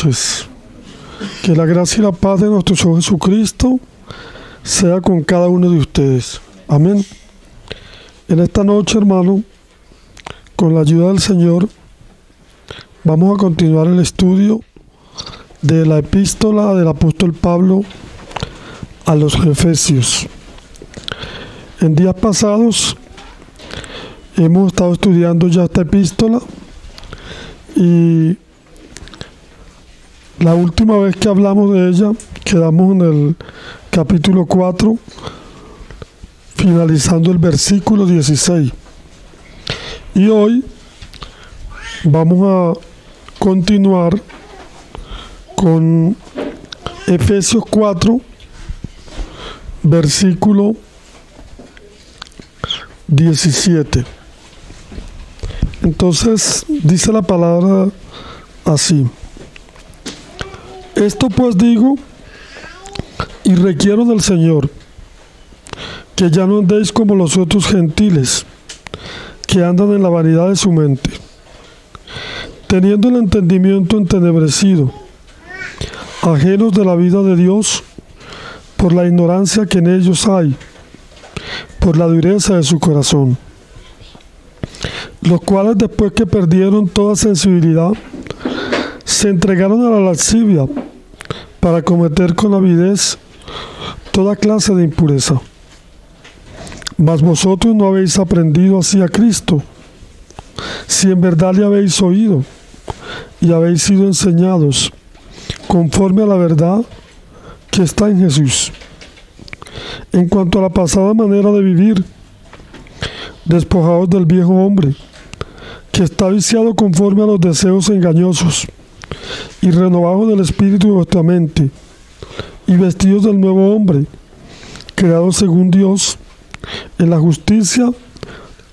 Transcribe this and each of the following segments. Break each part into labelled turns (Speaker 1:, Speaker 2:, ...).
Speaker 1: noches. Que la gracia y la paz de nuestro Señor Jesucristo sea con cada uno de ustedes. Amén. En esta noche, hermano, con la ayuda del Señor, vamos a continuar el estudio de la epístola del apóstol Pablo a los Efesios. En días pasados hemos estado estudiando ya esta epístola y la última vez que hablamos de ella quedamos en el capítulo 4, finalizando el versículo 16. Y hoy vamos a continuar con Efesios 4, versículo 17. Entonces dice la palabra así: esto pues digo y requiero del Señor, que ya no andéis como los otros gentiles, que andan en la vanidad de su mente, teniendo el entendimiento entenebrecido, ajenos de la vida de Dios, por la ignorancia que en ellos hay, por la dureza de su corazón, los cuales después que perdieron toda sensibilidad, se entregaron a la lascivia para cometer con avidez toda clase de impureza. Mas vosotros no habéis aprendido así a Cristo, si en verdad le habéis oído y habéis sido enseñados conforme a la verdad que está en Jesús. En cuanto a la pasada manera de vivir, despojados del viejo hombre, que está viciado conforme a los deseos engañosos, y renovados del espíritu de vuestra mente, y vestidos del nuevo hombre, creado según Dios, en la justicia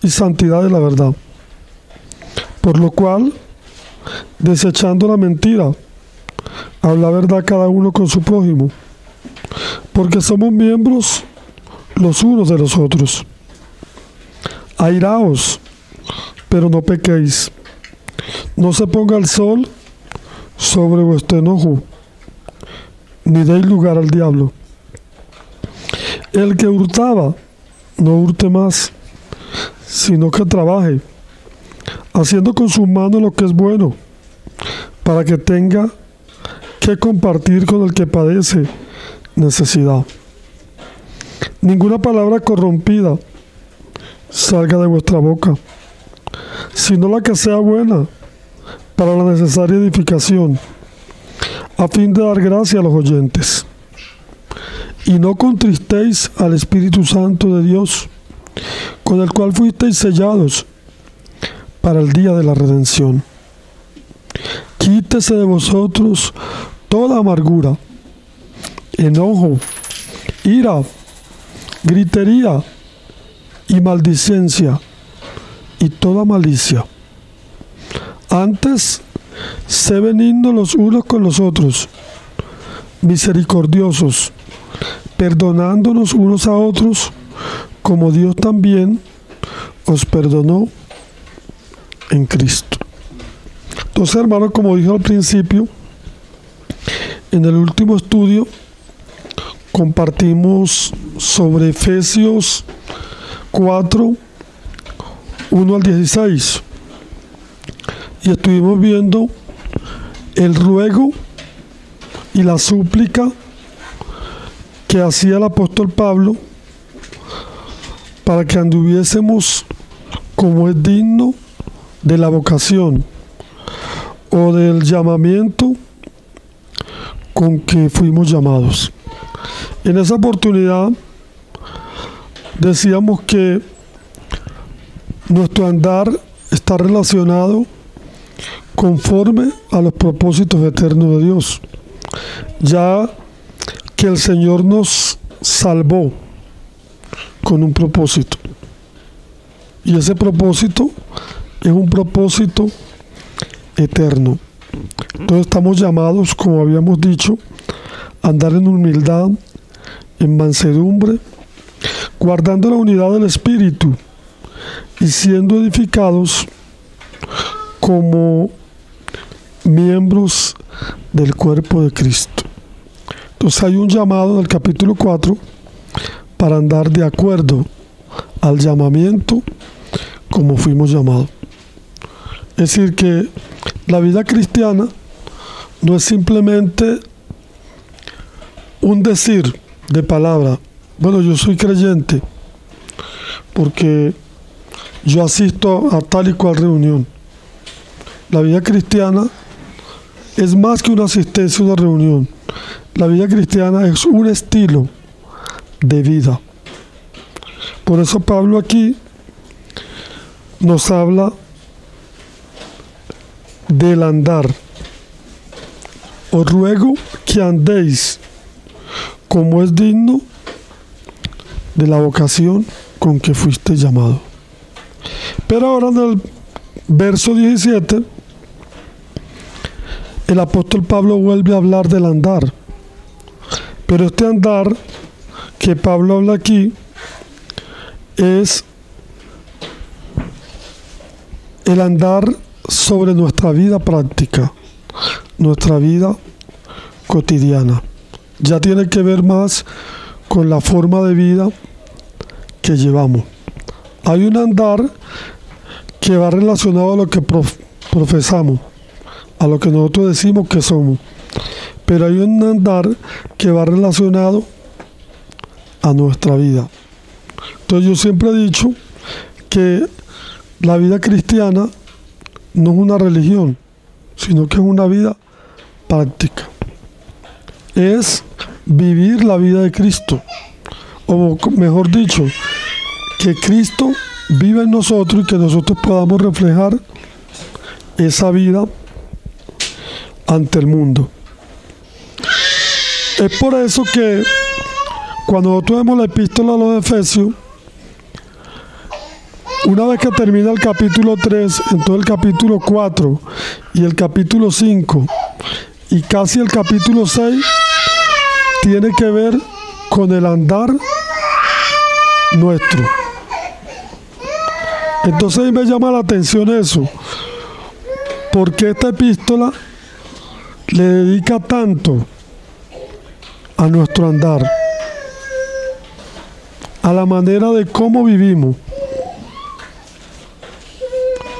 Speaker 1: y santidad de la verdad. Por lo cual, desechando la mentira, habla verdad cada uno con su prójimo, porque somos miembros los unos de los otros. Airaos, pero no pequéis. No se ponga el sol sobre vuestro enojo, ni deis lugar al diablo. El que hurtaba, no hurte más, sino que trabaje, haciendo con sus manos lo que es bueno, para que tenga que compartir con el que padece necesidad. Ninguna palabra corrompida salga de vuestra boca, sino la que sea buena para la necesaria edificación, a fin de dar gracia a los oyentes. Y no contristéis al Espíritu Santo de Dios, con el cual fuisteis sellados para el día de la redención. Quítese de vosotros toda amargura, enojo, ira, gritería y maldicencia y toda malicia. Antes, sé benignos los unos con los otros, misericordiosos, perdonándonos unos a otros, como Dios también os perdonó en Cristo. Entonces, hermanos, como dije al principio, en el último estudio compartimos sobre Efesios 4, 1 al 16. Y estuvimos viendo el ruego y la súplica que hacía el apóstol Pablo para que anduviésemos como es digno de la vocación o del llamamiento con que fuimos llamados. En esa oportunidad decíamos que nuestro andar está relacionado conforme a los propósitos eternos de Dios, ya que el Señor nos salvó con un propósito, y ese propósito es un propósito eterno. Entonces estamos llamados, como habíamos dicho, a andar en humildad, en mansedumbre, guardando la unidad del Espíritu y siendo edificados como miembros del cuerpo de Cristo. Entonces hay un llamado en el capítulo 4 para andar de acuerdo al llamamiento como fuimos llamados. Es decir, que la vida cristiana no es simplemente un decir de palabra. Bueno, yo soy creyente porque yo asisto a tal y cual reunión. La vida cristiana es más que una asistencia a una reunión. La vida cristiana es un estilo de vida. Por eso Pablo aquí nos habla del andar. Os ruego que andéis como es digno de la vocación con que fuiste llamado. Pero ahora en el verso 17, el apóstol Pablo vuelve a hablar del andar. Pero este andar que Pablo habla aquí es el andar sobre nuestra vida práctica, nuestra vida cotidiana. Ya tiene que ver más con la forma de vida que llevamos. Hay un andar que va relacionado a lo que profesamos, a lo que nosotros decimos que somos. Pero hay un andar que va relacionado a nuestra vida. Entonces yo siempre he dicho que la vida cristiana no es una religión, sino que es una vida práctica. Es vivir la vida de Cristo. O mejor dicho, que Cristo vive en nosotros y que nosotros podamos reflejar esa vida ante el mundo. Es por eso que cuando nosotros vemos la epístola a los Efesios, una vez que termina el capítulo 3, entonces el capítulo 4 y el capítulo 5 y casi el capítulo 6 tiene que ver con el andar nuestro. Entonces a mí me llama la atención eso, porque esta epístola le dedica tanto a nuestro andar, a la manera de cómo vivimos.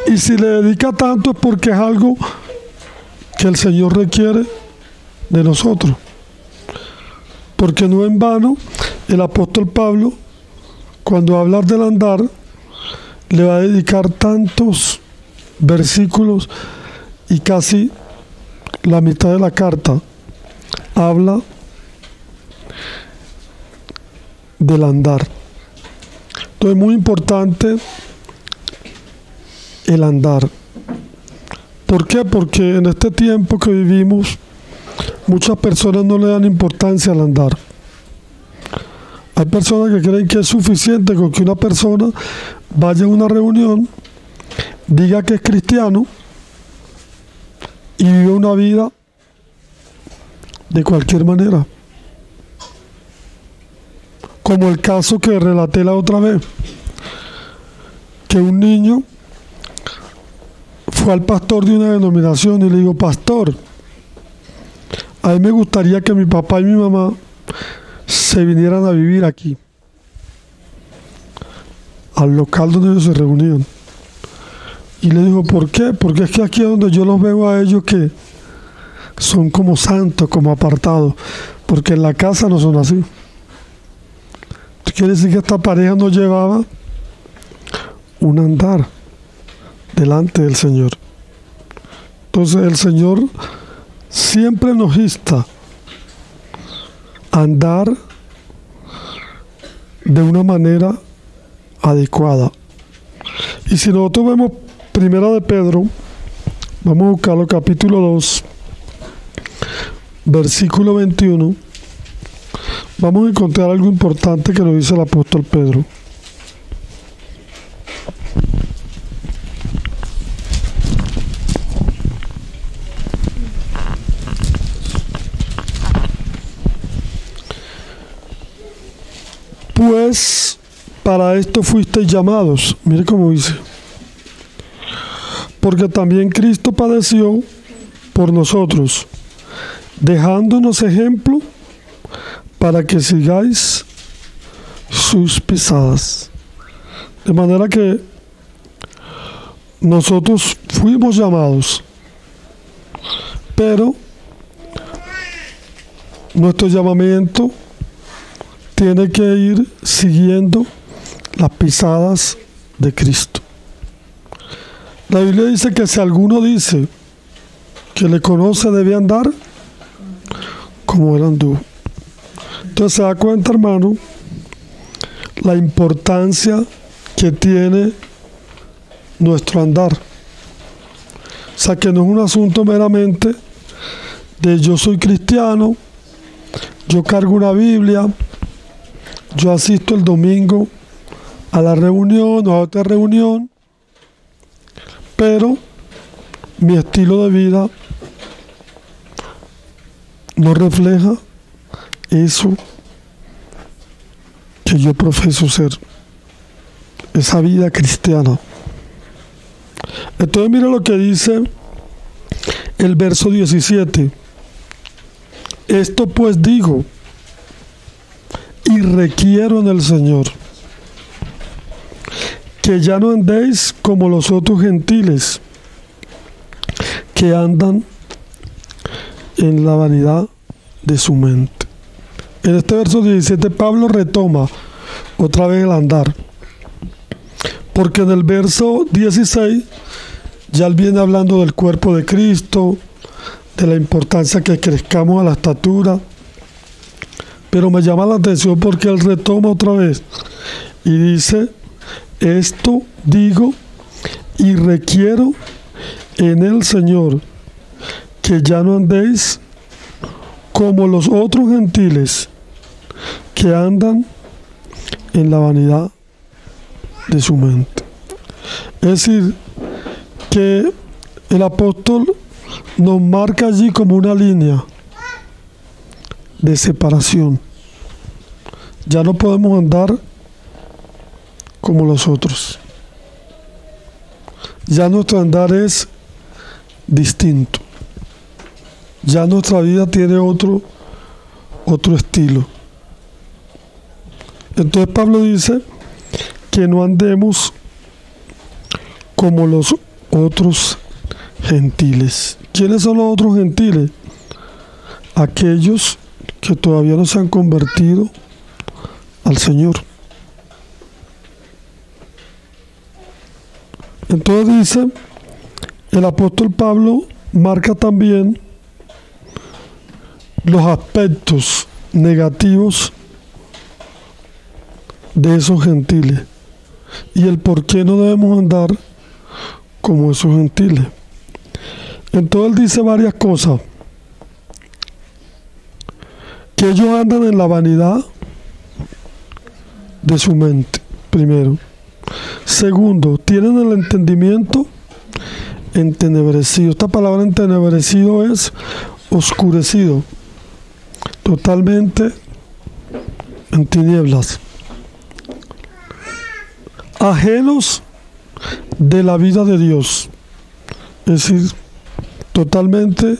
Speaker 1: Y si le dedica tanto es porque es algo que el Señor requiere de nosotros. Porque no en vano el apóstol Pablo, cuando habla del andar, le va a dedicar tantos versículos y casi la mitad de la carta habla del andar. Entonces es muy importante el andar. ¿Por qué? Porque en este tiempo que vivimos, muchas personas no le dan importancia al andar. Hay personas que creen que es suficiente con que una persona vaya a una reunión, diga que es cristiano y vive una vida de cualquier manera. Como el caso que relaté la otra vez, que un niño fue al pastor de una denominación y le dijo: pastor, a mí me gustaría que mi papá y mi mamá se vinieran a vivir aquí, al local donde ellos se reunían. Y le dijo: ¿por qué? Porque es que aquí es donde yo los veo a ellos que son como santos, como apartados, porque en la casa no son así. Quiere decir que esta pareja no llevaba un andar delante del Señor. Entonces el Señor siempre nos insta a andar de una manera adecuada. Y si nosotros vemos Primera de Pedro, vamos a buscarlo, capítulo 2, versículo 21, vamos a encontrar algo importante que nos dice el apóstol Pedro. Pues para esto fuisteis llamados. Mire cómo dice: porque también Cristo padeció por nosotros, dejándonos ejemplo para que sigáis sus pisadas. De manera que nosotros fuimos llamados, pero nuestro llamamiento tiene que ir siguiendo las pisadas de Cristo. La Biblia dice que si alguno dice que le conoce, debe andar como él anduvo. Entonces se da cuenta, hermano, la importancia que tiene nuestro andar. O sea, que no es un asunto meramente de yo soy cristiano, yo cargo una Biblia, yo asisto el domingo a la reunión o a otra reunión, pero mi estilo de vida no refleja eso que yo profeso ser, esa vida cristiana. Entonces mira lo que dice el verso 17. Esto pues digo y requiero en el Señor, que ya no andéis como los otros gentiles que andan en la vanidad de su mente. En este verso 17 Pablo retoma otra vez el andar, porque en el verso 16 ya él viene hablando del cuerpo de Cristo, de la importancia que crezcamos a la estatura, pero me llama la atención porque él retoma otra vez y dice: esto digo y requiero en el Señor, que ya no andéis como los otros gentiles que andan en la vanidad de su mente. Es decir, que el apóstol nos marca allí como una línea de separación. Ya no podemos andar como los otros. Ya nuestro andar es distinto. Ya nuestra vida tiene otro estilo. Entonces Pablo dice que no andemos como los otros gentiles. ¿Quiénes son los otros gentiles? Aquellos que todavía no se han convertido al Señor. Entonces dice, el apóstol Pablo marca también los aspectos negativos de esos gentiles y el por qué no debemos andar como esos gentiles. Entonces él dice varias cosas: que ellos andan en la vanidad de su mente, primero. Segundo, tienen el entendimiento entenebrecido. Esta palabra entenebrecido es oscurecido, totalmente en tinieblas, ajenos de la vida de Dios, es decir, totalmente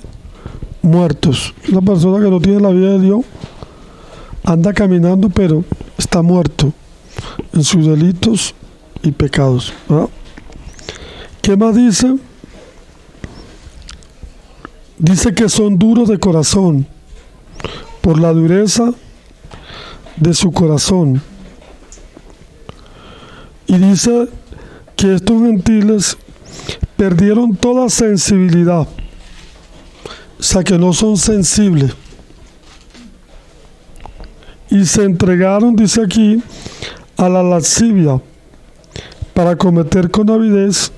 Speaker 1: muertos. Una persona que no tiene la vida de Dios anda caminando, pero está muerto en sus delitos y pecados, ¿verdad? ¿Qué más dice? Dice que son duros de corazón por la dureza de su corazón. Y dice que estos gentiles perdieron toda sensibilidad, o sea que no son sensibles, y se entregaron, dice aquí, a la lascivia para cometer con avidez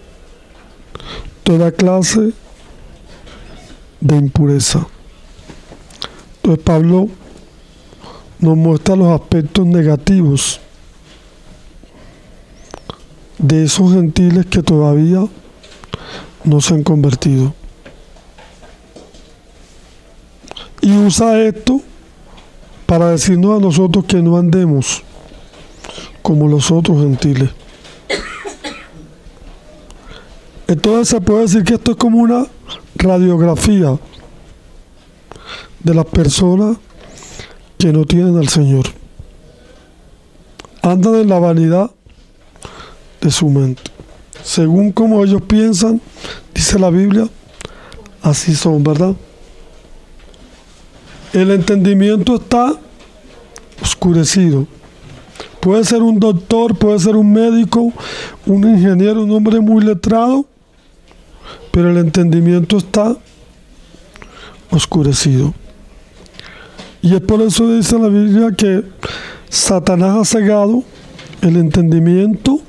Speaker 1: toda clase de impureza. Entonces Pablo nos muestra los aspectos negativos de esos gentiles que todavía no se han convertido, y usa esto para decirnos a nosotros que no andemos como los otros gentiles. Entonces se puede decir que esto es como una radiografía de las personas que no tienen al Señor. Andan en la vanidad de su mente. Según como ellos piensan, dice la Biblia, así son, ¿verdad? El entendimiento está oscurecido. Puede ser un doctor, puede ser un médico, un ingeniero, un hombre muy letrado, pero el entendimiento está oscurecido. Y es por eso dice la Biblia que Satanás ha cegado el entendimiento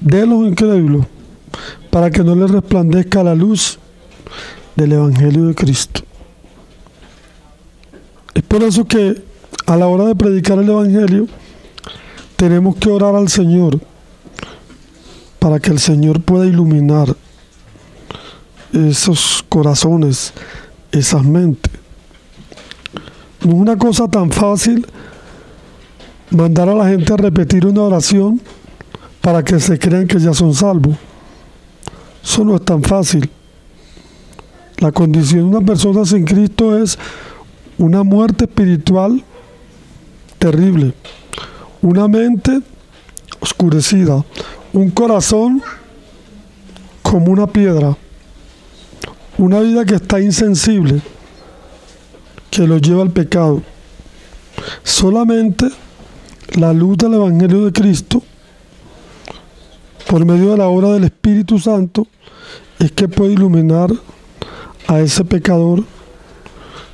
Speaker 1: de los incrédulos para que no les resplandezca la luz del Evangelio de Cristo. Es por eso que a la hora de predicar el Evangelio tenemos que orar al Señor para que el Señor pueda iluminar esos corazones, esas mentes. No es una cosa tan fácil mandar a la gente a repetir una oración para que se crean que ya son salvos. Eso no es tan fácil. La condición de una persona sin Cristo es una muerte espiritual terrible, una mente oscurecida, un corazón como una piedra, una vida que está insensible, que lo lleva al pecado. Solamente la luz del Evangelio de Cristo, por medio de la obra del Espíritu Santo, es que puede iluminar a ese pecador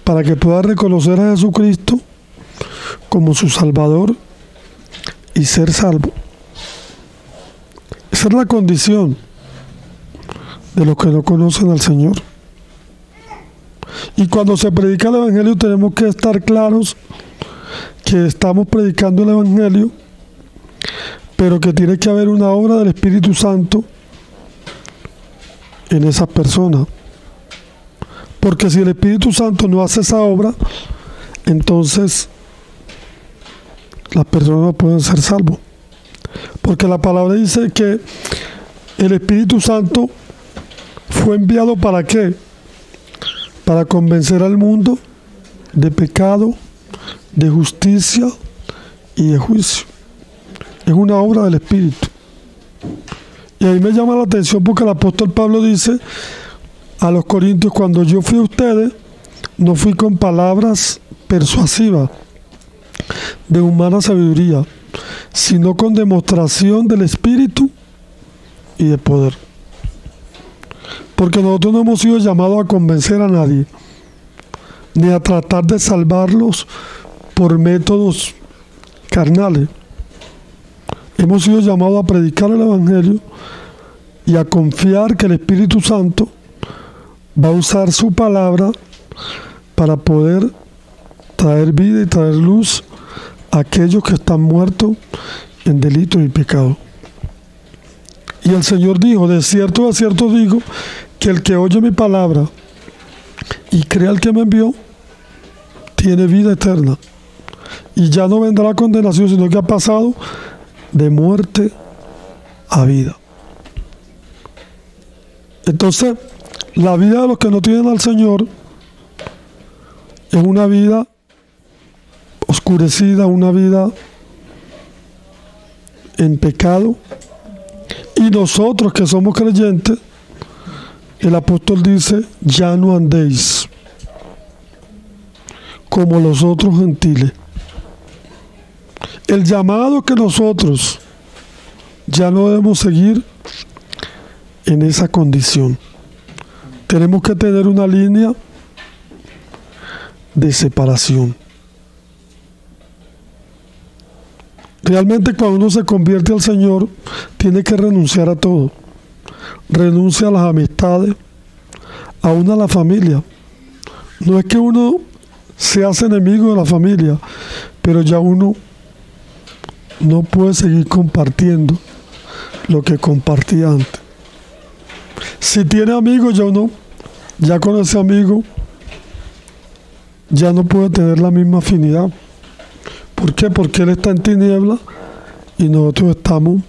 Speaker 1: para que pueda reconocer a Jesucristo como su Salvador y ser salvo. Esa es la condición de los que no conocen al Señor. Y cuando se predica el Evangelio tenemos que estar claros que estamos predicando el Evangelio, pero que tiene que haber una obra del Espíritu Santo en esas personas. Porque si el Espíritu Santo no hace esa obra, entonces las personas no pueden ser salvos. Porque la palabra dice que el Espíritu Santo fue enviado ¿para qué? Para convencer al mundo de pecado, de justicia y de juicio. Es una obra del Espíritu. Y ahí me llama la atención porque el apóstol Pablo dice a los corintios: cuando yo fui a ustedes, no fui con palabras persuasivas de humana sabiduría, sino con demostración del Espíritu y de poder. Porque nosotros no hemos sido llamados a convencer a nadie, ni a tratar de salvarlos por métodos carnales. Hemos sido llamados a predicar el Evangelio y a confiar que el Espíritu Santo va a usar su palabra para poder traer vida y traer luz a aquellos que están muertos en delitos y pecados. Y el Señor dijo: de cierto digo, que el que oye mi palabra y cree al que me envió, tiene vida eterna. Y ya no vendrá condenación, sino que ha pasado de muerte a vida. Entonces, la vida de los que no tienen al Señor es una vida oscurecida, una vida en pecado. Y nosotros que somos creyentes, el apóstol dice: ya no andéis como los otros gentiles. El llamado que nosotros ya no debemos seguir en esa condición. Tenemos que tener una línea de separación. Realmente cuando uno se convierte al Señor, tiene que renunciar a todo. Renuncia a las amistades, aún a la familia. No es que uno se hace enemigo de la familia, pero ya uno no puede seguir compartiendo lo que compartía antes. Si tiene amigos, ya con ese amigo ya no puede tener la misma afinidad. ¿Por qué? Porque él está en tiniebla y nosotros estamos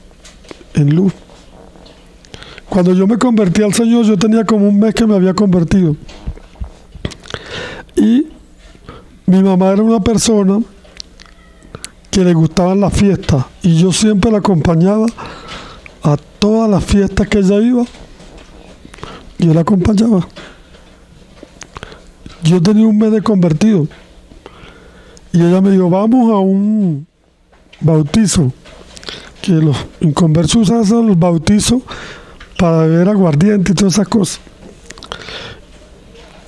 Speaker 1: en luz. Cuando yo me convertí al Señor, yo tenía como un mes que me había convertido. Y mi mamá era una persona que le gustaban las fiestas. Y yo siempre la acompañaba a todas las fiestas que ella iba. Yo la acompañaba. Yo tenía un mes de convertido. Y ella me dijo, vamos a un bautizo. Que los inconversos usan los bautizos para beber aguardiente y todas esas cosas.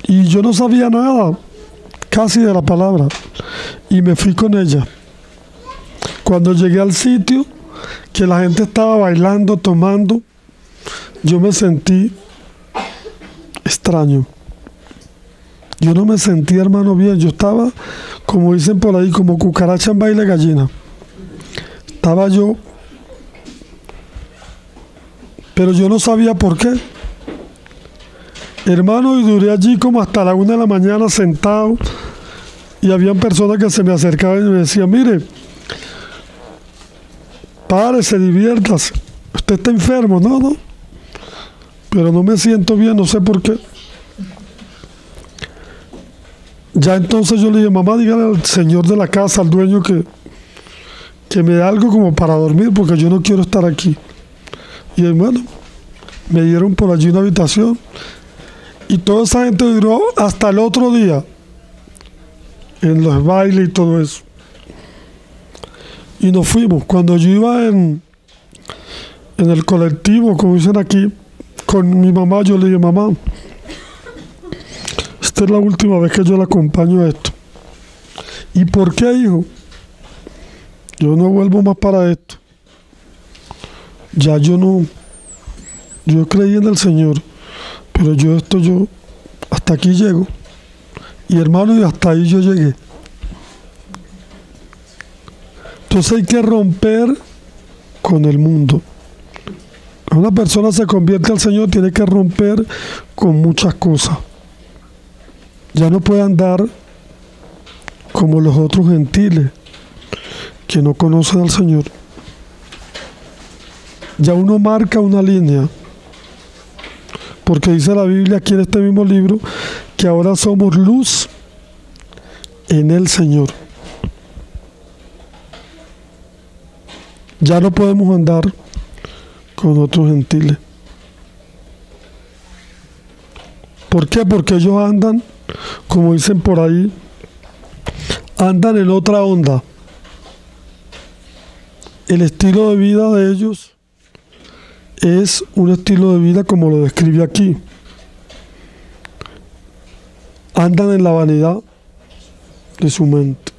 Speaker 1: Y yo no sabía nada, casi de la palabra. Y me fui con ella. Cuando llegué al sitio, que la gente estaba bailando, tomando, yo me sentí extraño. Yo no me sentí, hermano, bien. Yo estaba, como dicen por ahí, como cucaracha en baile gallina. Estaba yo, pero yo no sabía por qué. Hermano, y duré allí como hasta la 1 de la mañana sentado, y habían personas que se me acercaban y me decían, mire, párese, diviértase, usted está enfermo. No, pero no me siento bien, no sé por qué. Ya entonces yo le dije, mamá, dígale al señor de la casa, al dueño, que me dé algo como para dormir, porque yo no quiero estar aquí. Y bueno, me dieron por allí una habitación. Y toda esa gente duró hasta el otro día en los bailes y todo eso. Y nos fuimos. Cuando yo iba en el colectivo, como dicen aquí, con mi mamá, yo le dije, mamá, esta es la última vez que yo la acompaño a esto. ¿Y por qué, hijo? Yo no vuelvo más para esto. Ya yo creí en el Señor. Pero yo hasta aquí llego. Y hermano, y hasta ahí yo llegué. Entonces hay que romper con el mundo. Cuando una persona se convierte al Señor, tiene que romper con muchas cosas. Ya no puede andar como los otros gentiles que no conocen al Señor. Ya uno marca una línea. Porque dice la Biblia aquí en este mismo libro que ahora somos luz en el Señor. Ya no podemos andar con otros gentiles. ¿Por qué? Porque ellos andan, como dicen por ahí, andan en otra onda. El estilo de vida de ellos es un estilo de vida como lo describe aquí. Andan en la vanidad de su mente.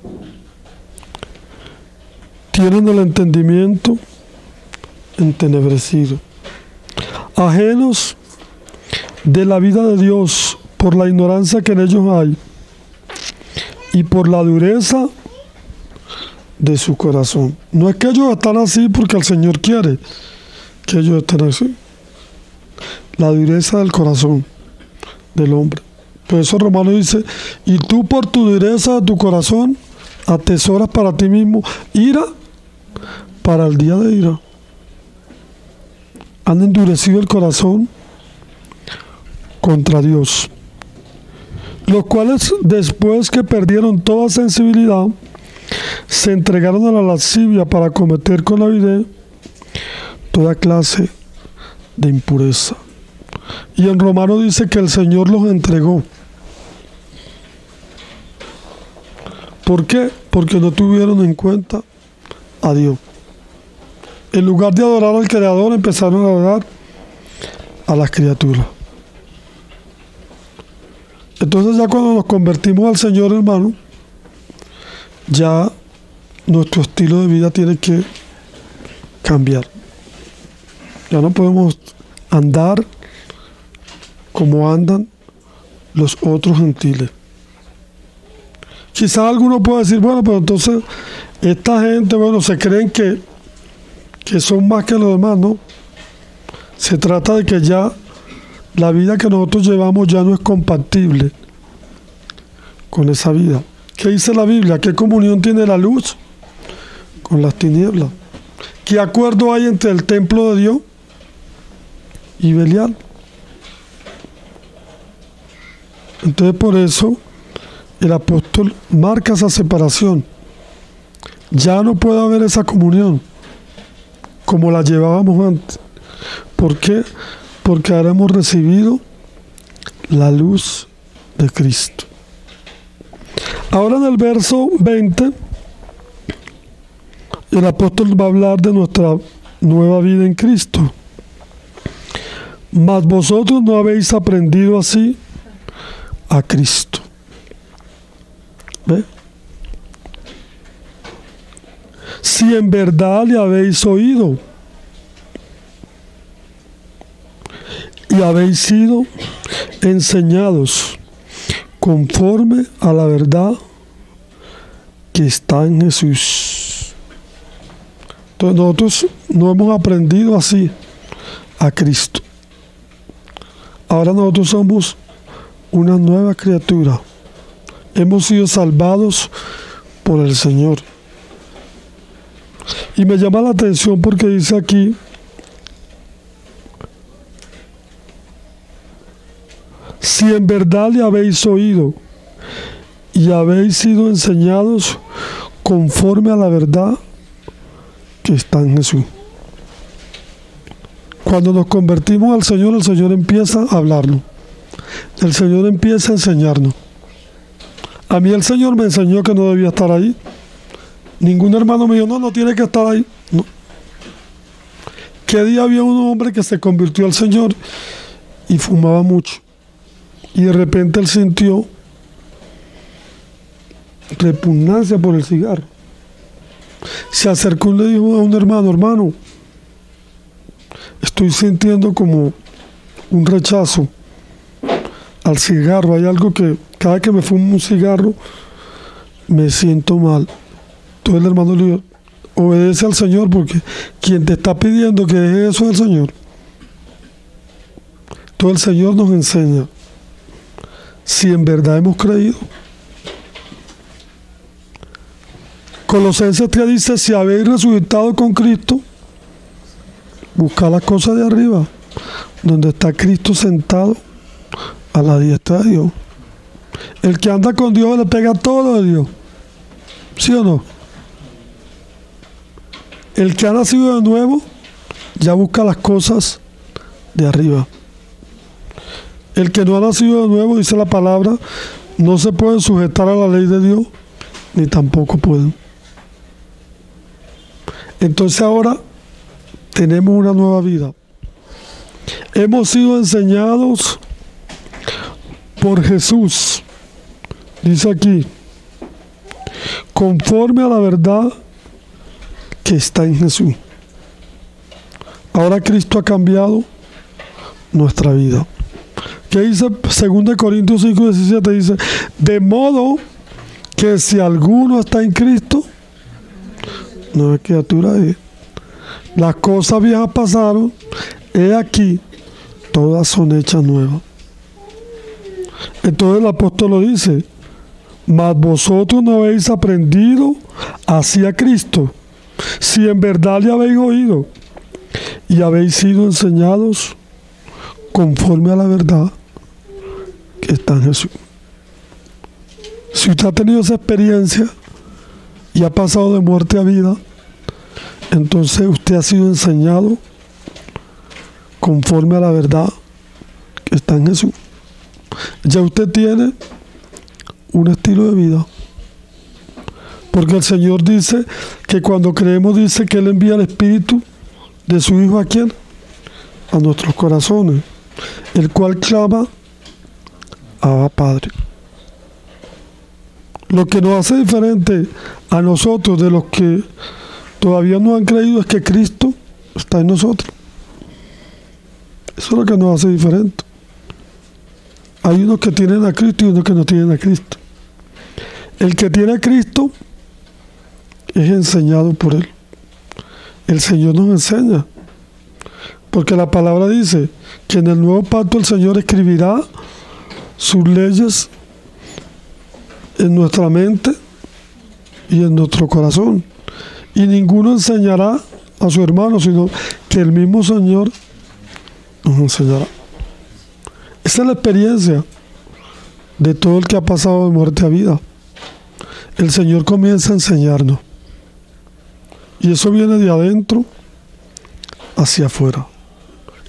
Speaker 1: Tienen el entendimiento entenebrecido. Ajenos de la vida de Dios por la ignorancia que en ellos hay y por la dureza de su corazón. No es que ellos están así porque el Señor quiere que ellos estén así. La dureza del corazón del hombre. Por eso Romano dice, y tú por tu dureza de tu corazón atesoras para ti mismo ira para el día de ira. Han endurecido el corazón contra Dios, los cuales después que perdieron toda sensibilidad se entregaron a la lascivia para cometer con avidez toda clase de impureza. Y en Romano dice que el Señor los entregó. ¿Por qué? Porque no tuvieron en cuenta a Dios. En lugar de adorar al Creador, empezaron a adorar a las criaturas. Entonces ya cuando nos convertimos al Señor, hermano, ya nuestro estilo de vida tiene que cambiar. Ya no podemos andar como andan los otros gentiles. Quizás alguno pueda decir, bueno, pero entonces esta gente, bueno, se creen que son más que los demás, ¿no? Se trata de que ya la vida que nosotros llevamos ya no es compatible con esa vida. ¿Qué dice la Biblia? ¿Qué comunión tiene la luz con las tinieblas? ¿Qué acuerdo hay entre el templo de Dios y Belial. Entonces por eso el apóstol marca esa separación. Ya no puede haber esa comunión como la llevábamos antes. ¿Por qué? Porque ahora hemos recibido la luz de Cristo. Ahora en el verso 20, el apóstol va a hablar de nuestra nueva vida en Cristo. Mas vosotros no habéis aprendido así a Cristo. ¿Ve? Si en verdad le habéis oído y habéis sido enseñados conforme a la verdad que está en Jesús. Entonces nosotros no hemos aprendido así a Cristo. Ahora nosotros somos una nueva criatura. Hemos sido salvados por el Señor. Y me llama la atención porque dice aquí, si en verdad le habéis oído y habéis sido enseñados conforme a la verdad que está en Jesús. Cuando nos convertimos al Señor, el Señor empieza a hablarnos. El Señor empieza a enseñarnos. A mí el Señor me enseñó que no debía estar ahí. Ningún hermano me dijo, no tiene que estar ahí. No. ¿Qué día había un hombre que se convirtió al Señor y fumaba mucho? Y de repente él sintió repugnancia por el cigarro. Se acercó y le dijo a un hermano, estoy sintiendo como un rechazo al cigarro. Hay algo que cada que me fumo un cigarro me siento mal. Entonces el hermano le dijo, obedece al Señor porque quien te está pidiendo que deje eso es el Señor. Entonces el Señor nos enseña. Si en verdad hemos creído. Colosenses 3 dice, si habéis resucitado con Cristo, buscad las cosas de arriba, donde está Cristo sentado a la diestra de Dios. El que anda con Dios le pega todo de Dios. ¿Sí o no? El que ha nacido de nuevo ya busca las cosas de arriba. El que no ha nacido de nuevo, dice la palabra, no se puede sujetar a la ley de Dios, ni tampoco pueden. Entonces ahora tenemos una nueva vida. Hemos sido enseñados por Jesús, dice aquí, conforme a la verdad que está en Jesús. Ahora Cristo ha cambiado nuestra vida. ¿Qué dice 2 Corintios 5:17? Dice, de modo que si alguno está en Cristo, nueva criatura es. Las cosas viejas pasaron, he aquí, todas son hechas nuevas. Entonces el apóstol lo dice, mas vosotros no habéis aprendido así a Cristo, si en verdad le habéis oído y habéis sido enseñados conforme a la verdad que está en Jesús. Si usted ha tenido esa experiencia y ha pasado de muerte a vida, entonces usted ha sido enseñado conforme a la verdad que está en Jesús. Ya usted tiene un estilo de vida. Porque el Señor dice que cuando creemos, dice que Él envía el Espíritu de su Hijo ¿a quién? A nuestros corazones, el cual clama, Abba Padre. Lo que nos hace diferente a nosotros de los que todavía no han creído es que Cristo está en nosotros. Eso es lo que nos hace diferente. Hay unos que tienen a Cristo y unos que no tienen a Cristo. El que tiene a Cristo es enseñado por Él. El Señor nos enseña. Porque la palabra dice que en el nuevo pacto el Señor escribirá sus leyes en nuestra mente y en nuestro corazón. Y ninguno enseñará a su hermano, sino que el mismo Señor nos enseñará. Esa es la experiencia de todo el que ha pasado de muerte a vida. El Señor comienza a enseñarnos. Y eso viene de adentro hacia afuera.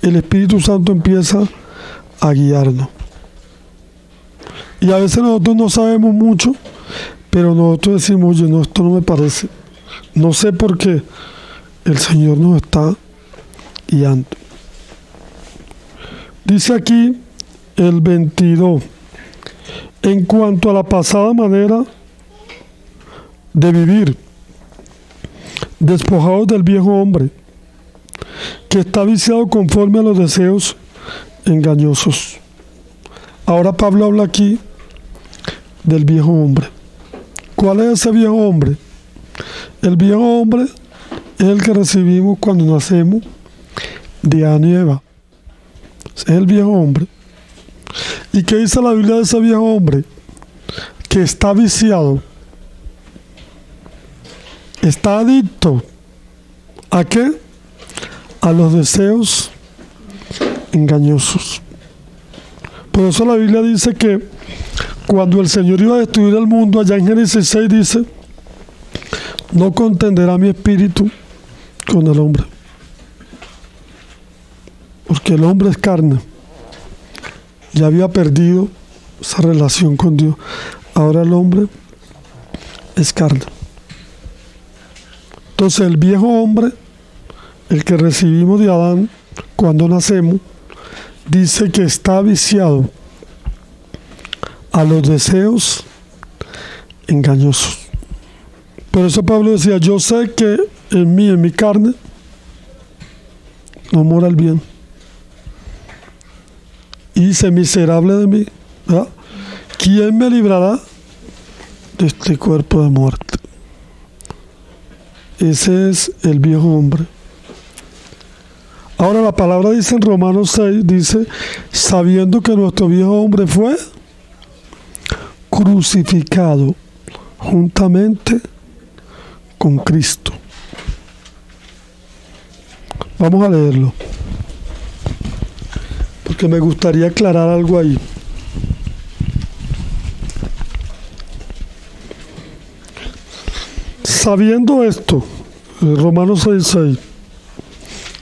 Speaker 1: El Espíritu Santo empieza a guiarnos. Y a veces nosotros no sabemos mucho, pero nosotros decimos, oye, no, esto no me parece. No sé por qué. El Señor nos está guiando. Dice aquí el 22. En cuanto a la pasada manera de vivir, despojados del viejo hombre, que está viciado conforme a los deseos engañosos. Ahora Pablo habla aquí del viejo hombre. ¿Cuál es ese viejo hombre? El viejo hombre es el que recibimos cuando nacemos de Adán y Eva. Es el viejo hombre. ¿Y qué dice la Biblia de ese viejo hombre? Que está viciado. Está adicto. ¿A qué? A los deseos engañosos. Por eso la Biblia dice que cuando el Señor iba a destruir el mundo, allá en Génesis 6 dice, no contenderá mi espíritu con el hombre. Porque el hombre es carne. Ya había perdido esa relación con Dios. Ahora el hombre es carne. Entonces el viejo hombre, el que recibimos de Adán cuando nacemos, dice que está viciado a los deseos engañosos. Por eso Pablo decía, yo sé que en mí, en mi carne, no mora el bien. Y dice, miserable de mí, ¿verdad? ¿Quién me librará de este cuerpo de muerte? Ese es el viejo hombre. Ahora la palabra dice en Romanos 6, dice, sabiendo que nuestro viejo hombre fue crucificado juntamente con Cristo. Vamos a leerlo, porque me gustaría aclarar algo ahí. Sabiendo esto, Romanos 6:6,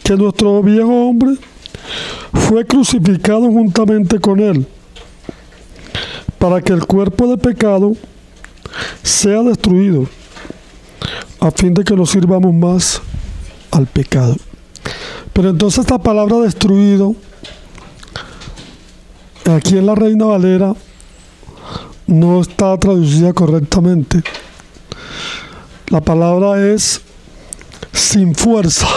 Speaker 1: que nuestro viejo hombre fue crucificado juntamente con él, para que el cuerpo de pecado sea destruido, a fin de que no sirvamos más al pecado. Pero entonces esta palabra destruido, aquí en la Reina Valera, no está traducida correctamente. La palabra es sin fuerza,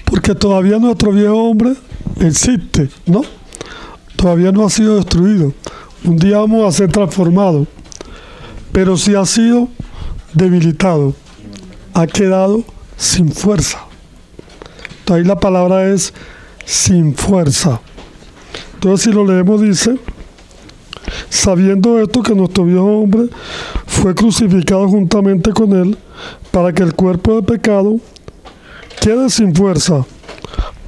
Speaker 1: porque todavía nuestro viejo hombre existe, ¿no? Todavía no ha sido destruido. Un día vamos a ser transformados, pero sí ha sido debilitado, ha quedado sin fuerza. Entonces ahí la palabra es sin fuerza. Entonces si lo leemos dice, sabiendo esto que nuestro viejo hombre fue crucificado juntamente con él, para que el cuerpo de pecado quede sin fuerza,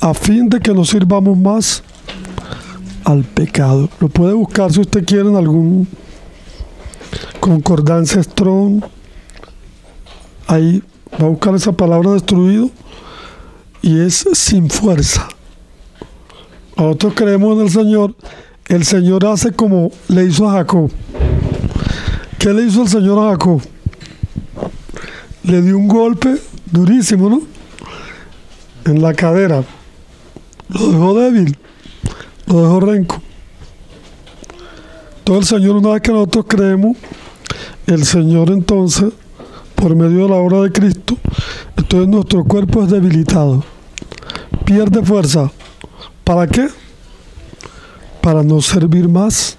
Speaker 1: a fin de que no sirvamos más al pecado. Lo puede buscar si usted quiere en algún concordancia Strong. Ahí va a buscar esa palabra destruido y es sin fuerza. Nosotros creemos en el Señor. El Señor hace como le hizo a Jacob. ¿Qué le hizo el Señor a Jacob? Le dio un golpe durísimo, ¿no? En la cadera. Lo dejó débil. Lo dejó renco. Entonces el Señor, una vez que nosotros creemos, el Señor entonces, por medio de la obra de Cristo, entonces nuestro cuerpo es debilitado. Pierde fuerza. ¿Para qué? Para no servir más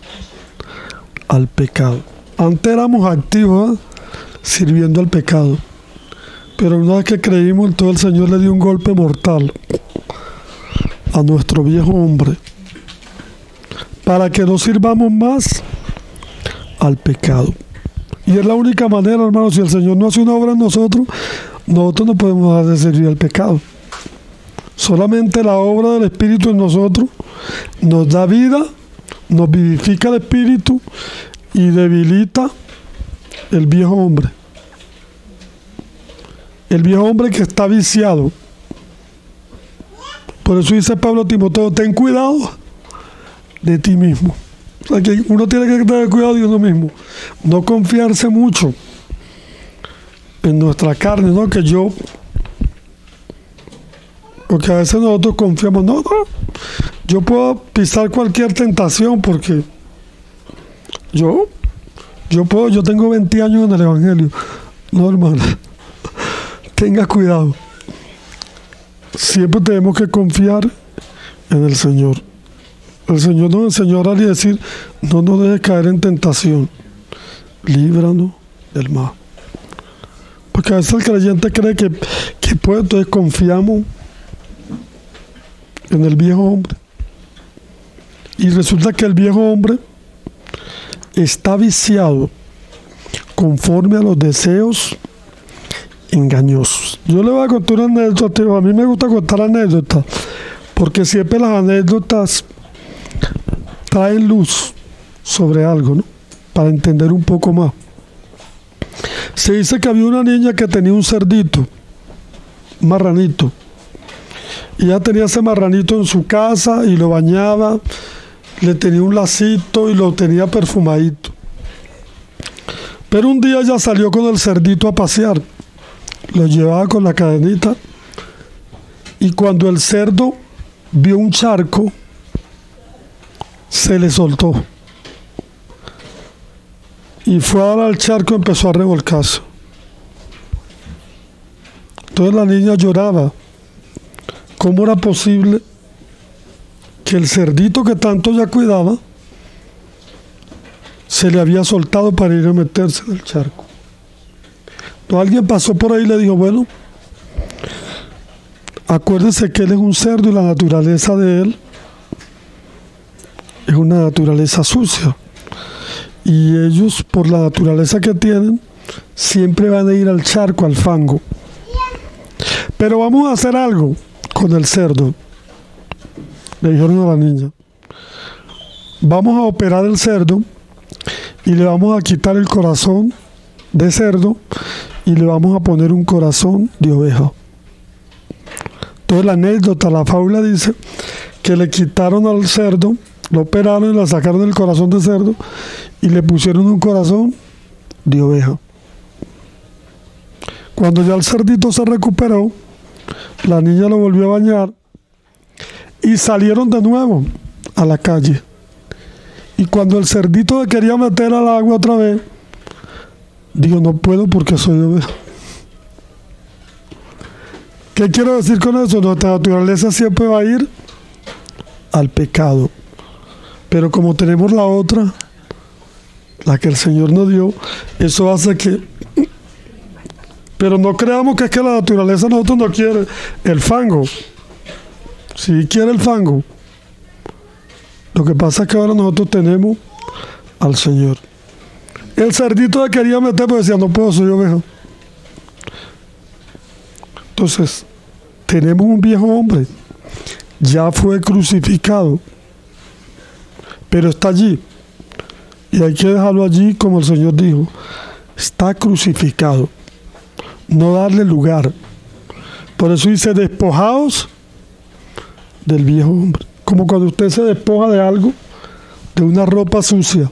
Speaker 1: al pecado. Antes éramos activos, sirviendo al pecado. Pero una vez que creímos, entonces el Señor le dio un golpe mortal a nuestro viejo hombre, para que no sirvamos más al pecado. Y es la única manera, hermanos, si el Señor no hace una obra en nosotros, nosotros no podemos dejar de servir al pecado. Solamente la obra del Espíritu en nosotros nos da vida, nos vivifica el Espíritu y debilita el viejo hombre. El viejo hombre que está viciado. Por eso dice Pablo a Timoteo, ten cuidado de ti mismo. O sea que uno tiene que tener cuidado de uno mismo. No confiarse mucho en nuestra carne, ¿no? Porque a veces nosotros confiamos, no, yo puedo pisar cualquier tentación porque yo tengo 20 años en el Evangelio. No, hermano, tenga cuidado. Siempre tenemos que confiar en el Señor. El Señor nos enseñó a orar y decir, no nos dejes caer en tentación, líbranos del mal. Porque a veces el creyente cree que puede, entonces confiamos en el viejo hombre. Y resulta que el viejo hombre está viciado conforme a los deseos engañosos. Yo le voy a contar una anécdota. A mí me gusta contar anécdotas, porque siempre las anécdotas traen luz sobre algo, ¿no? Para entender un poco más. Se dice que había una niña que tenía un cerdito, un marranito. Y ella tenía ese marranito en su casa y lo bañaba, le tenía un lacito y lo tenía perfumadito. Pero un día ella salió con el cerdito a pasear, lo llevaba con la cadenita, y cuando el cerdo vio un charco, se le soltó. Y fue a dar al charco y empezó a revolcarse. Entonces la niña lloraba. ¿Cómo era posible que el cerdito que tanto ya cuidaba se le había soltado para ir a meterse en el charco? Entonces alguien pasó por ahí y le dijo, bueno, acuérdese que él es un cerdo y la naturaleza de él es una naturaleza sucia. Y ellos, por la naturaleza que tienen, siempre van a ir al charco, al fango. Pero vamos a hacer algo con el cerdo, le dijeron a la niña. Vamos a operar el cerdo y le vamos a quitar el corazón de cerdo y le vamos a poner un corazón de oveja. Entonces la anécdota, la fábula dice que le quitaron al cerdo, lo operaron y le sacaron el corazón de cerdo y le pusieron un corazón de oveja. Cuando ya el cerdito se recuperó, la niña lo volvió a bañar y salieron de nuevo a la calle. Y cuando el cerdito le quería meter al agua otra vez, dijo, no puedo porque soy oveja. ¿Qué quiero decir con eso? Nuestra naturaleza siempre va a ir al pecado. Pero como tenemos la otra, la que el Señor nos dio, eso hace que... Pero no creamos que es que la naturaleza nosotros no quiere el fango. Sí quiere el fango. Lo que pasa es que ahora nosotros tenemos al Señor. El cerdito le quería meter, pero decía, no puedo, soy oveja. Entonces, tenemos un viejo hombre. Ya fue crucificado. Pero está allí. Y hay que dejarlo allí, como el Señor dijo. Está crucificado. No darle lugar. Por eso dice, despojaos del viejo hombre. Como cuando usted se despoja de algo, de una ropa sucia.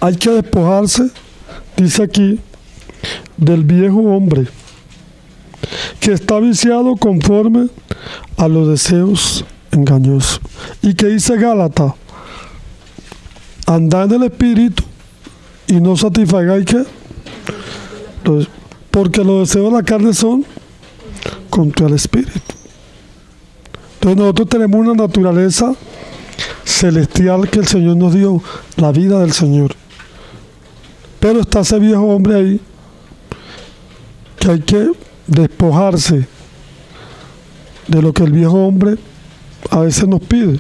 Speaker 1: Hay que despojarse, dice aquí, del viejo hombre, que está viciado conforme a los deseos engañosos. Y que dice Gálatas, andad en el Espíritu y no satisfagáis ¿qué? Porque los deseos de la carne son contra el Espíritu. Entonces nosotros tenemos una naturaleza celestial que el Señor nos dio, la vida del Señor. Pero está ese viejo hombre ahí, que hay que despojarse de lo que el viejo hombre a veces nos pide.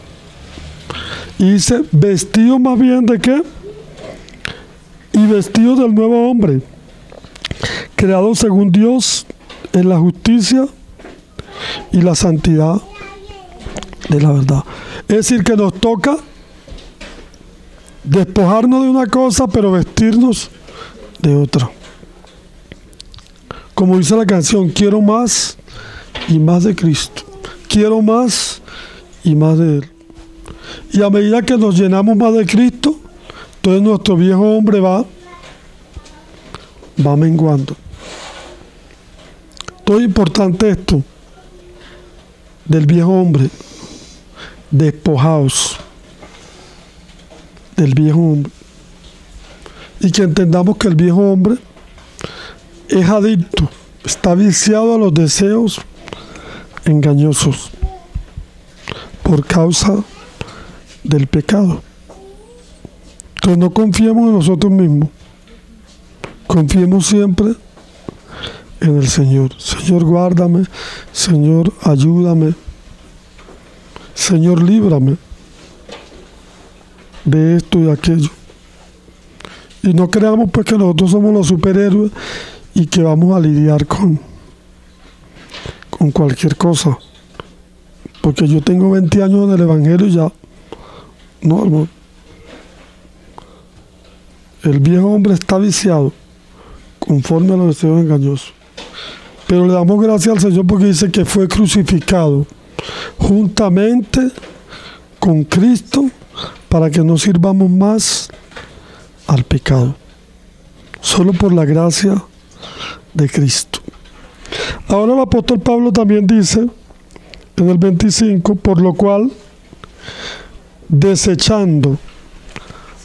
Speaker 1: Y dice, vestido más bien de qué? Y vestido del nuevo hombre, creado según Dios en la justicia y la santidad de la verdad. Es decir, que nos toca despojarnos de una cosa, pero vestirnos de otra. Como dice la canción, quiero más y más de Cristo. Quiero más y más de Él. Y a medida que nos llenamos más de Cristo, entonces nuestro viejo hombre va menguando. Todo importante esto del viejo hombre. Despojaos del viejo hombre. Y que entendamos que el viejo hombre es adicto, está viciado a los deseos engañosos por causa del pecado. Entonces no confiemos en nosotros mismos, confiemos siempre en el Señor. Señor, guárdame, Señor, ayúdame, Señor, líbrame de esto y de aquello. Y no creamos pues que nosotros somos los superhéroes y que vamos a lidiar con cualquier cosa. Porque yo tengo 20 años en el Evangelio y ya no, hermano. El viejo hombre está viciado conforme a los deseos engañosos. Pero le damos gracias al Señor porque dice que fue crucificado juntamente con Cristo para que no sirvamos más al pecado, solo por la gracia de Cristo. Ahora el apóstol Pablo también dice en el 25, por lo cual desechando.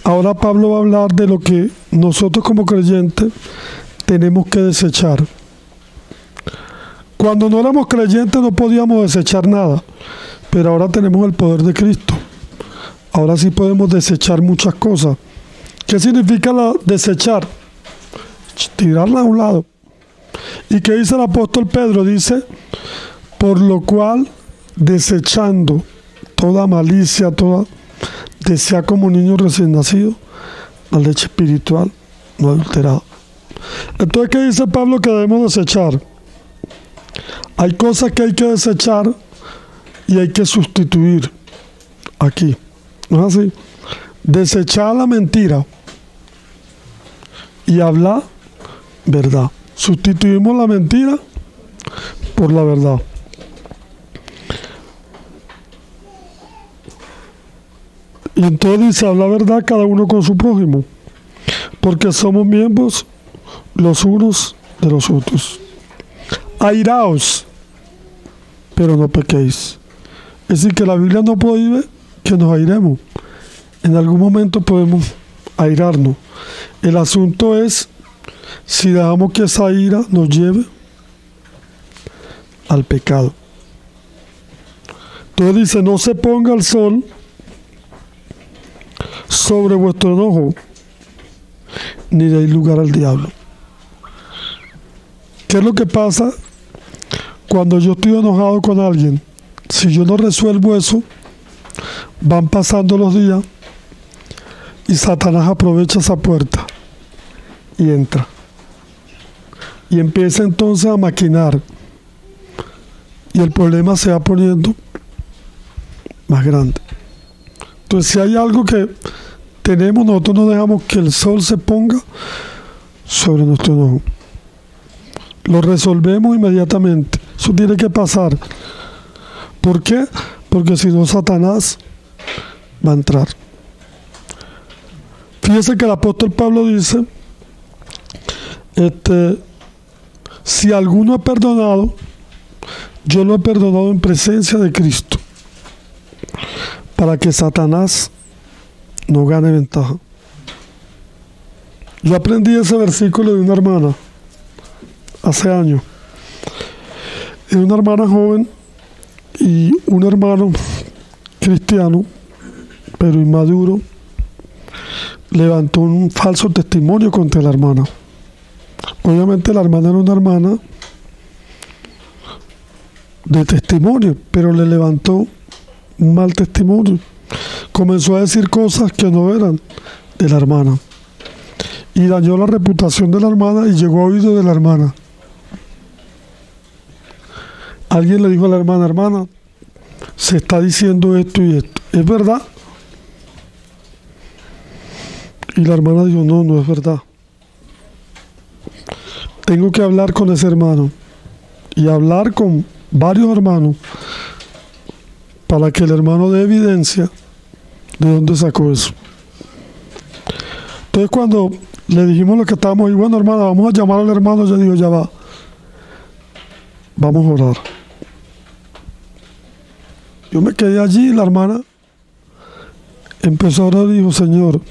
Speaker 1: Ahora Pablo va a hablar de lo que nosotros como creyentes tenemos que desechar. Cuando no éramos creyentes no podíamos desechar nada, pero ahora tenemos el poder de Cristo. Ahora sí podemos desechar muchas cosas. ¿Qué significa desechar? Tirarla a un lado. ¿Y qué dice el apóstol Pedro? Dice, por lo cual desechando toda malicia, desea como niño recién nacido la leche espiritual no adulterada. Entonces, ¿qué dice Pablo que debemos desechar? Hay cosas que hay que desechar y hay que sustituir aquí. ¿No es así? Desechar la mentira y hablar verdad. Sustituimos la mentira por la verdad. Y entonces dice, habla verdad cada uno con su prójimo, porque somos miembros los unos de los otros. Airaos, pero no pequéis. Es decir, que la Biblia no prohíbe que nos airemos. En algún momento podemos airarnos. El asunto es si dejamos que esa ira nos lleve al pecado. Entonces dice, no se ponga el sol sobre vuestro enojo, ni deis lugar al diablo. ¿Qué es lo que pasa cuando yo estoy enojado con alguien? Si yo no resuelvo eso, van pasando los días y Satanás aprovecha esa puerta y entra. Y empieza entonces a maquinar. Y el problema se va poniendo más grande. Entonces, si hay algo que tenemos, nosotros no dejamos que el sol se ponga sobre nuestro enojo. Lo resolvemos inmediatamente. Eso tiene que pasar. ¿Por qué? Porque si no, Satanás va a entrar. Fíjese que el apóstol Pablo dice, si alguno es perdonado, yo lo he perdonado en presencia de Cristo, para que Satanás no gane ventaja. Yo aprendí ese versículo de una hermana hace años. Es una hermana joven y un hermano cristiano, pero inmaduro, levantó un falso testimonio contra la hermana. Obviamente la hermana era una hermana de testimonio, pero le levantó un mal testimonio. Comenzó a decir cosas que no eran de la hermana y dañó la reputación de la hermana y llegó a oído de la hermana. alguien le dijo a la hermana, hermana, se está diciendo esto y esto. ¿Es verdad? Y la hermana dijo, no, no es verdad. Tengo que hablar con ese hermano y hablar con varios hermanos para que el hermano dé evidencia de dónde sacó eso. Entonces cuando le dijimos lo que estábamos ahí, bueno hermana, vamos a llamar al hermano, yo digo, ya va, vamos a orar. Yo me quedé allí y la hermana empezó a orar y dijo, Señor,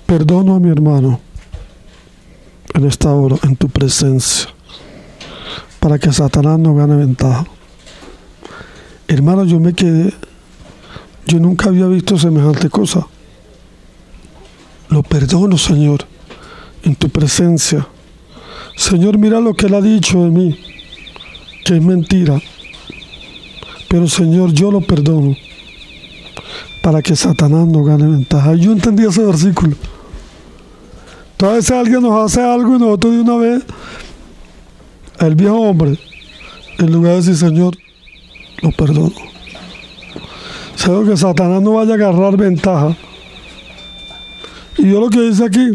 Speaker 1: perdono a mi hermano en esta hora, en tu presencia, para que Satanás no gane ventaja. Hermano, yo me quedé, yo nunca había visto semejante cosa. Lo perdono, Señor, en tu presencia. Señor, mira lo que él ha dicho de mí, que es mentira. Pero, Señor, yo lo perdono para que Satanás no gane ventaja. Y yo entendí ese versículo. Entonces, alguien nos hace algo y nosotros de una vez, el viejo hombre, en lugar de decir, Señor, lo perdono. Señor, que Satanás no vaya a agarrar ventaja. Y Dios lo que dice aquí,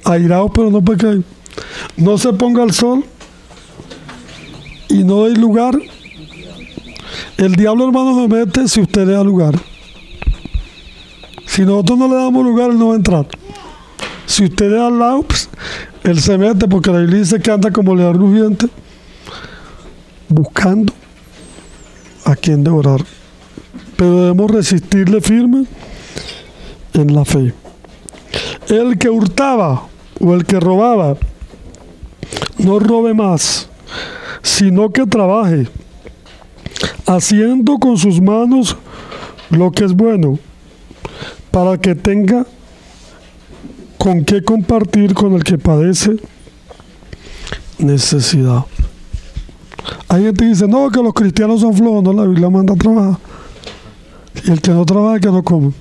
Speaker 1: airaos pero no pequéis. No se ponga el sol y no deis lugar. El diablo, hermano, se mete si usted le da lugar. Si nosotros no le damos lugar, él no va a entrar. Si usted le da al lado, pues, él se mete, porque la Biblia dice que anda como león rugiente, buscando a quien devorar. Pero debemos resistirle firme en la fe. El que hurtaba o el que robaba, no robe más, sino que trabaje, haciendo con sus manos lo que es bueno, para que tenga con qué compartir con el que padece necesidad. Hay gente que dice, no, que los cristianos son flojos. No, la Biblia manda a trabajar. Y el que no trabaja, que no come.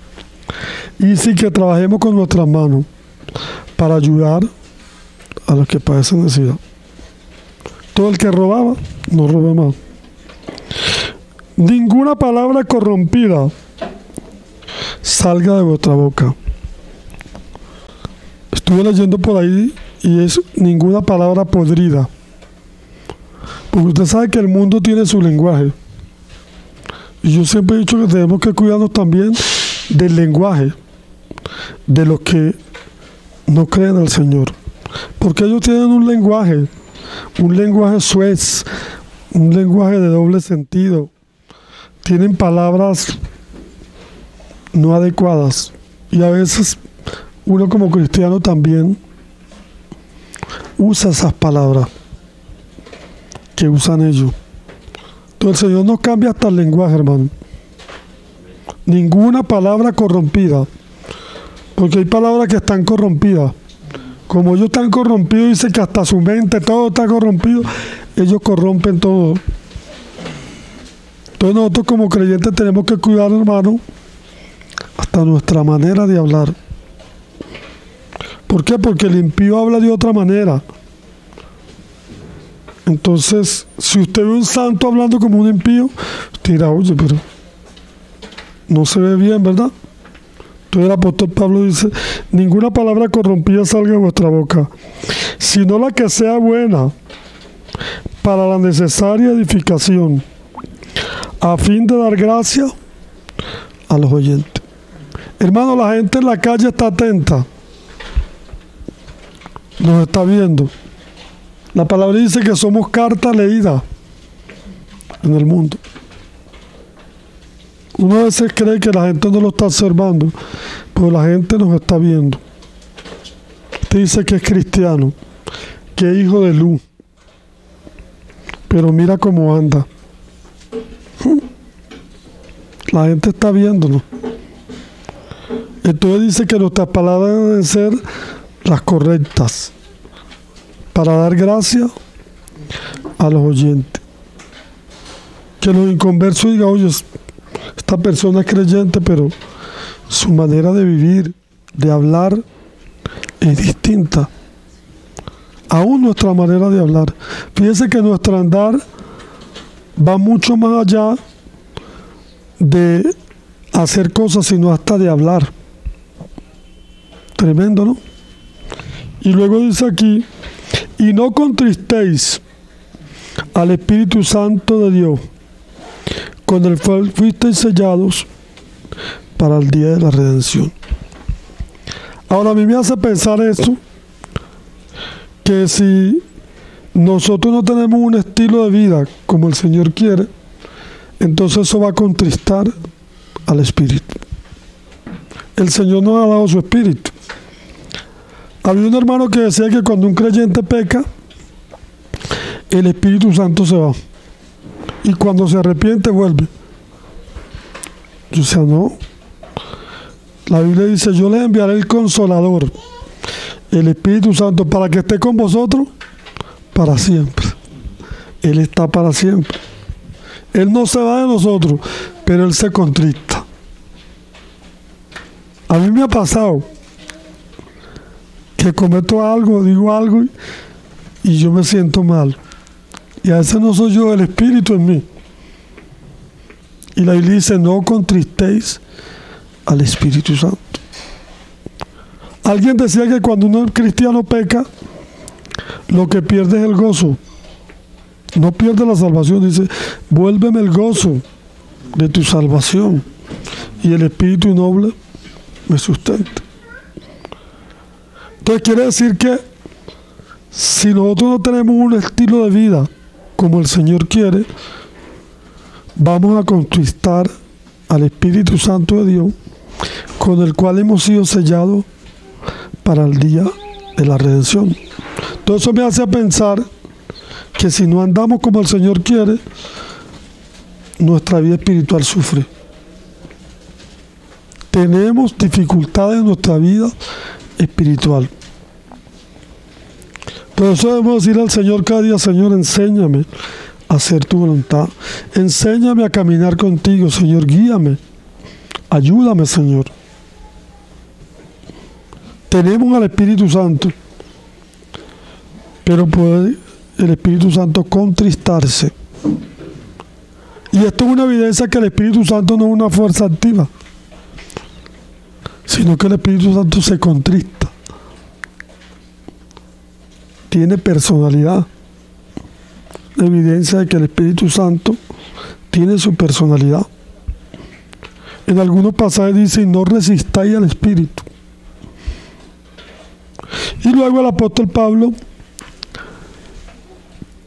Speaker 1: Y sí, que trabajemos con nuestras manos para ayudar a los que padecen necesidad. Todo el que robaba, no robe más. Ninguna palabra corrompida salga de vuestra boca. Estuve leyendo por ahí y es ninguna palabra podrida. Porque usted sabe que el mundo tiene su lenguaje. Y yo siempre he dicho que tenemos que cuidarnos también del lenguaje de los que no creen al Señor. Porque ellos tienen un lenguaje suez, un lenguaje de doble sentido. Tienen palabras no adecuadas. Y a veces uno como cristiano también usa esas palabras que usan ellos. Entonces el Señor nos cambia hasta el lenguaje, hermano. Ninguna palabra corrompida, porque hay palabras que están corrompidas. Como ellos están corrompidos, dice que hasta su mente, todo está corrompido, ellos corrompen todo. Entonces nosotros como creyentes tenemos que cuidar, hermano, hasta nuestra manera de hablar. ¿Por qué? Porque el impío habla de otra manera. Entonces, si usted ve un santo hablando como un impío, usted dirá, oye, pero no se ve bien, ¿verdad? Entonces el apóstol Pablo dice, ninguna palabra corrompida salga de vuestra boca, sino la que sea buena para la necesaria edificación, a fin de dar gracia a los oyentes. Hermano, la gente en la calle está atenta, nos está viendo. La palabra dice que somos carta leída en el mundo. Uno a veces cree que la gente no lo está observando, pero la gente nos está viendo. Usted dice que es cristiano, que es hijo de luz, pero mira cómo anda. La gente está viéndonos. Entonces dice que nuestras palabras deben ser las correctas, para dar gracia a los oyentes. Que los inconversos digan, oye, esta persona es creyente, pero su manera de vivir, de hablar, es distinta aún nuestra manera de hablar. Fíjense que nuestro andar va mucho más allá de hacer cosas, sino hasta de hablar. Tremendo, ¿no? Y luego dice aquí, y no contristéis al Espíritu Santo de Dios, con el cual fuisteis sellados para el día de la redención. Ahora a mí me hace pensar esto, que si nosotros no tenemos un estilo de vida como el Señor quiere, entonces eso va a contristar al Espíritu. El Señor nos ha dado su Espíritu. Había un hermano que decía que cuando un creyente peca, el Espíritu Santo se va. Y cuando se arrepiente, vuelve. Yo decía, no. La Biblia dice, yo les enviaré el Consolador, el Espíritu Santo, para que esté con vosotros para siempre. Él está para siempre. Él no se va de nosotros, pero Él se contrista. A mí me ha pasado que cometo algo, digo algo y yo me siento mal. Y a veces no soy yo, el Espíritu en mí. Y la Biblia dice, no contristéis al Espíritu Santo. Alguien decía que cuando un cristiano peca, lo que pierde es el gozo. No pierde la salvación, dice, vuélveme el gozo de tu salvación y el Espíritu noble me sustenta. Entonces quiere decir que si nosotros no tenemos un estilo de vida como el Señor quiere, vamos a contristar al Espíritu Santo de Dios, con el cual hemos sido sellados para el día de la redención. Todo eso me hace pensar que si no andamos como el Señor quiere, nuestra vida espiritual sufre. Tenemos dificultades en nuestra vida espiritual. Por eso debemos decir al Señor cada día, Señor, enséñame a hacer tu voluntad. Enséñame a caminar contigo, Señor, guíame. Ayúdame, Señor. Tenemos al Espíritu Santo, pero puede el Espíritu Santo contristarse. Y esto es una evidencia que el Espíritu Santo no es una fuerza activa, sino que el Espíritu Santo se contrista. Tiene personalidad. Evidencia de que el Espíritu Santo tiene su personalidad. En algunos pasajes dice, no resistáis al Espíritu. Y luego el apóstol Pablo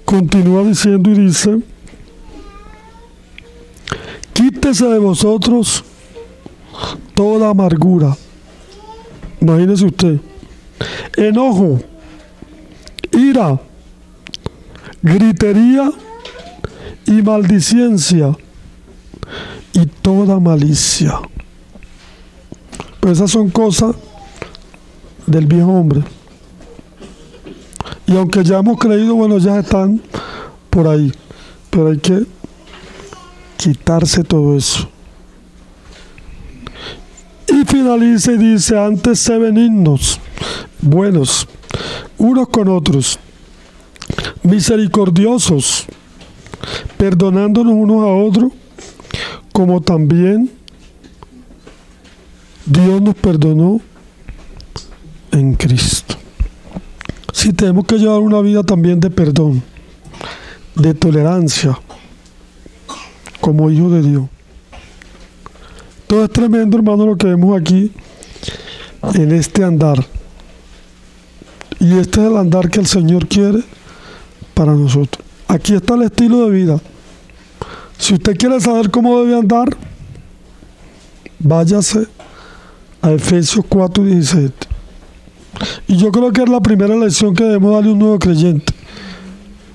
Speaker 1: continúa diciendo y dice, quítese de vosotros toda amargura. Imagínese usted, enojo, ira, gritería y maldicencia y toda malicia. Pues esas son cosas del viejo hombre. Y aunque ya hemos creído, bueno, ya están por ahí, pero hay que quitarse todo eso. Y finaliza y dice, antes sé benignos, buenos, unos con otros, misericordiosos, perdonándonos unos a otros, como también Dios nos perdonó en Cristo. Sí, tenemos que llevar una vida también de perdón, de tolerancia, como hijos de Dios. Todo es tremendo, hermano, lo que vemos aquí en este andar. Y este es el andar que el Señor quiere para nosotros. Aquí está el estilo de vida. Si usted quiere saber cómo debe andar, váyase a Efesios 4:17. Y yo creo que es la primera lección que debemos darle a un nuevo creyente.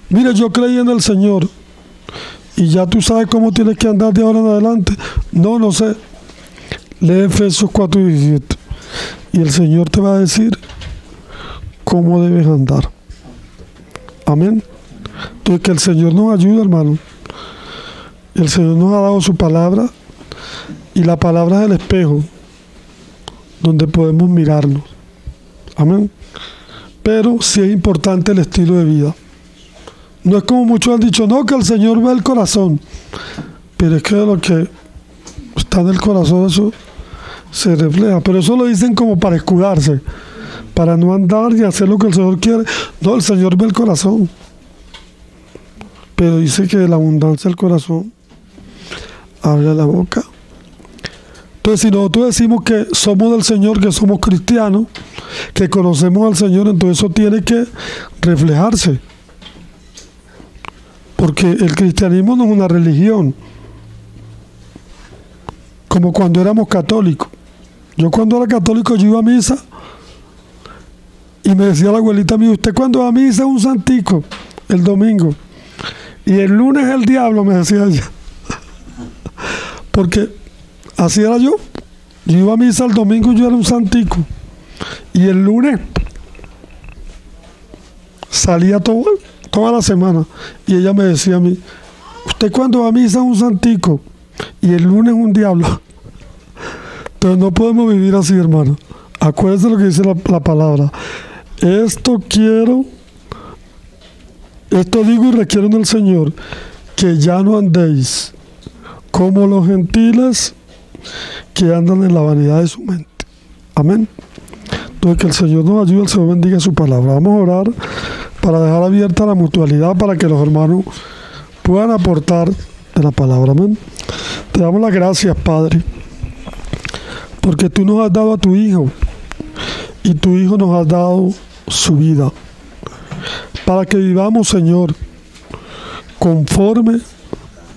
Speaker 1: Mire, yo creí en el Señor y ya tú sabes cómo tienes que andar de ahora en adelante. No sé. Lee Efesios 4:17 y el Señor te va a decir cómo debes andar. Amén. Entonces que el Señor nos ayude, hermano. El Señor nos ha dado su palabra y la palabra es el espejo donde podemos mirarnos. Amén. pero sí es importante el estilo de vida. No es como muchos han dicho, no, que el Señor ve el corazón, pero es que lo que está en el corazón, eso se refleja. Pero eso lo dicen como para escudarse, para no andar y hacer lo que el Señor quiere. No, el Señor ve el corazón, pero dice que de la abundancia del corazón habla la boca. Entonces, si nosotros decimos que somos del Señor, que somos cristianos, que conocemos al Señor, entonces eso tiene que reflejarse. Porque el cristianismo no es una religión, como cuando éramos católicos. Yo cuando era católico yo iba a misa y me decía la abuelita mía, usted cuando va a misa es un santico, el domingo. Y el lunes es el diablo, me decía ella. Porque así era yo. Yo iba a misa el domingo y yo era un santico. Y el lunes salía toda la semana. Y ella me decía a mí, usted cuando va a misa es un santico y el lunes es un diablo. Entonces no podemos vivir así, hermano. Acuérdense lo que dice la palabra. Esto digo y requiero en el Señor, que ya no andéis como los gentiles que andan en la vanidad de su mente. Amén. Entonces que el Señor nos ayude, el Señor bendiga su palabra. Vamos a orar para dejar abierta la mutualidad para que los hermanos puedan aportar de la palabra. Amén. Te damos las gracias, Padre, porque tú nos has dado a tu Hijo y tu Hijo nos ha dado su vida para que vivamos, Señor, conforme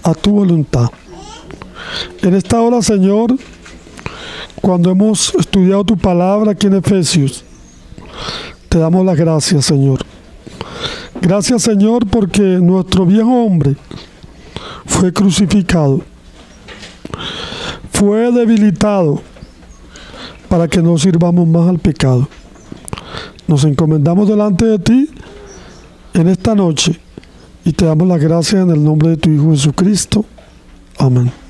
Speaker 1: a tu voluntad. En esta hora, Señor, cuando hemos estudiado tu palabra aquí en Efesios, te damos las gracias, Señor. Gracias, Señor, porque nuestro viejo hombre fue crucificado, fue debilitado para que no sirvamos más al pecado. Nos encomendamos delante de ti en esta noche y te damos las gracias en el nombre de tu Hijo Jesucristo. Amén.